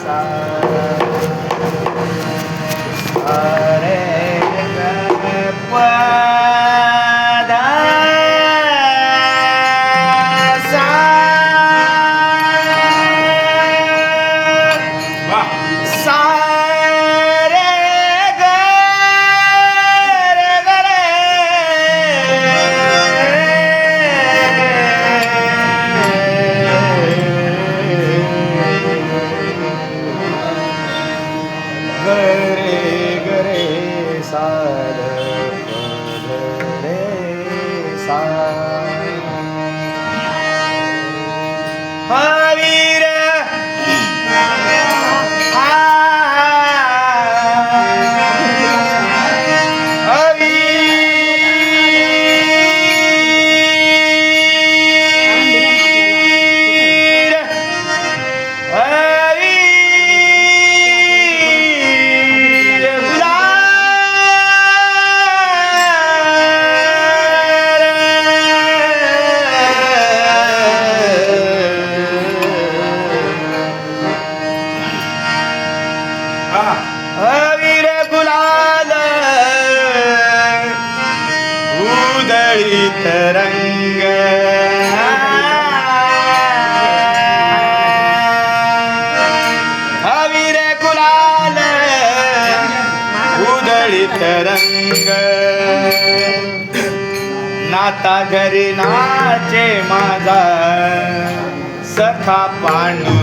सा रे ग प ध सा सा रे ग रे ग रे गरे गरे सार रे सा वीर वीर गुलाल उधळीत रंग वीर गुलाल उधळीत रंग नाता घरी नाचे माझा सखा पांडू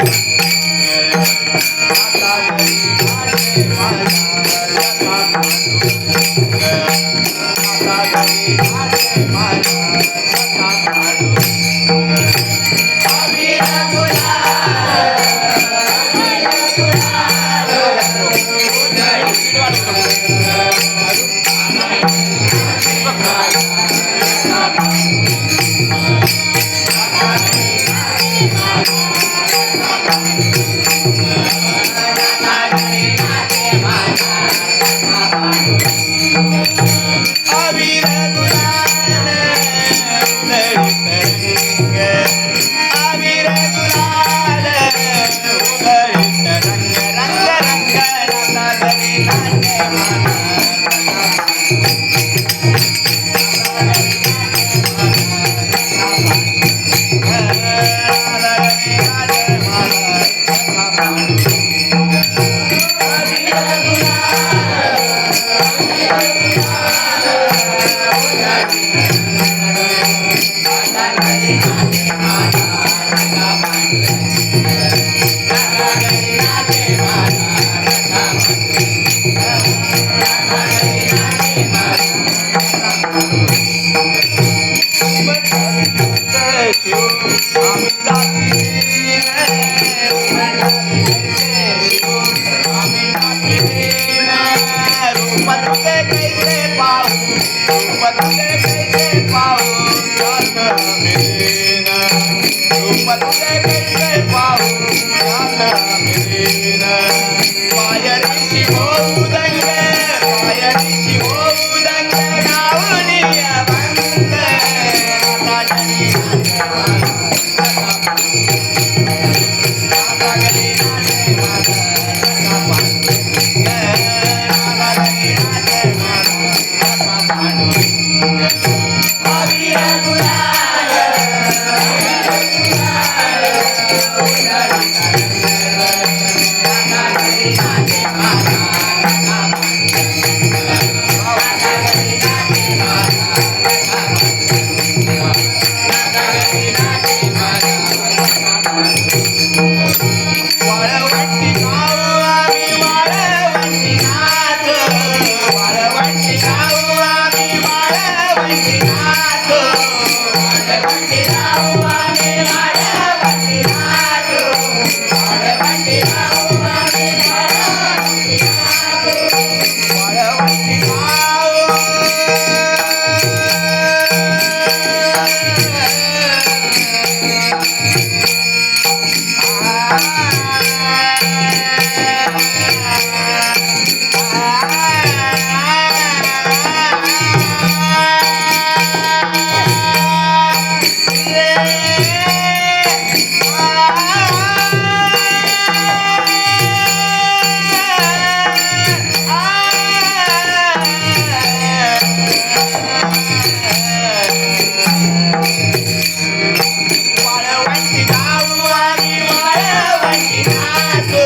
वाळवंटी गाऊ आम्ही वाळवंटी नाचू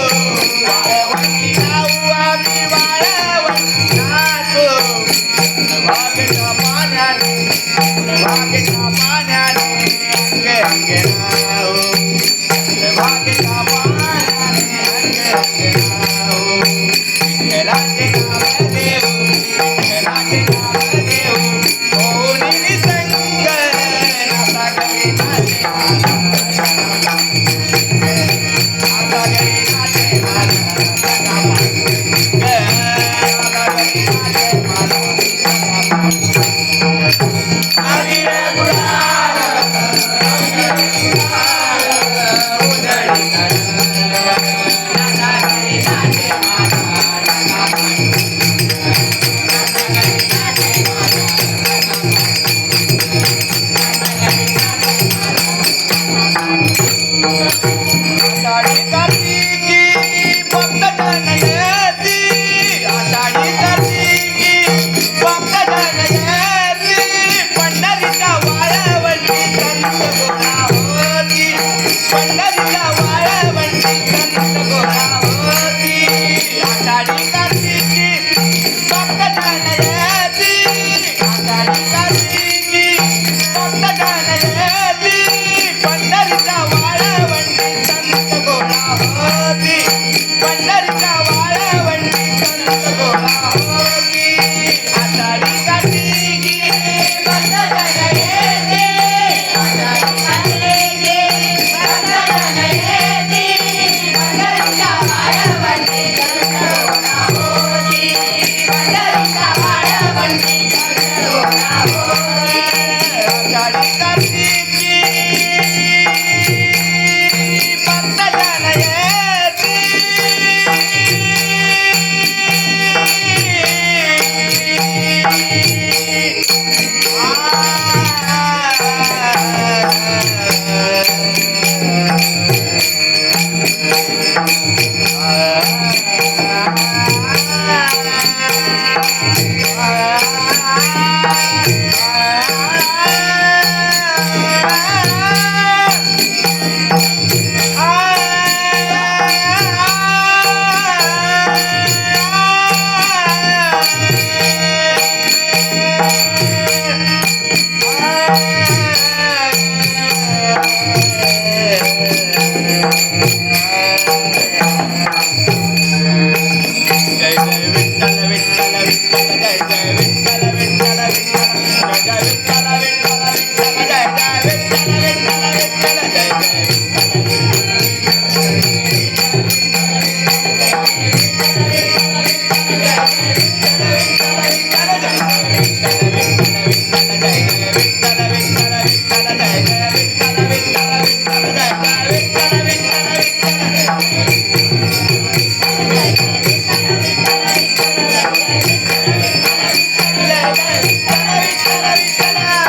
वाळवंटी गाऊ आम्ही वाळवंटी नाचू वाघेच्या पाण्याने वाघेच्या पाण्याने अंग अंग नाऊ वाघेच्या पाण्याने अंग अंग नाऊ विठ्ठलाचे नाव देऊ विठ्ठलाचे नाव देऊ होऊन निसंग नाता घरी नाचे नाता घरी नाचे आषाढी कार्तिकी भक्तजन येती आषाढी कार्तिकी भक्तजन येती पंढरीच्या वाळवंटी संत गोळा होती पंढरीच्या वाळवंटी संत गोळा होती आषाढी कार्तिकी भक्तजन येती आषाढी कार्तिकी भक्तजन येती पंढरीच्या वाळवंटी संत गोळा होती पंढरीच्या वाळवंटी संत गोळा होती आषाढी कार्तिकी भक्तजन येती आषाढी कार्तिकी भक्तजन येती पंढरीच्या वाळवंटी संत गोळा होती पंढरीच्या वाळवंटी संत गोळा होती आषाढी कार्तिकी भक्तजन येती जय जय विठ्ठल विठ्ठल विठ्ठल जय जय विठ्ठल विठ्ठल विठ्ठल जय जय विठ्ठल विठ्ठल विठ्ठल जय जय विठ्ठल विठ्ठल विठ्ठल जय जय विठ्ठल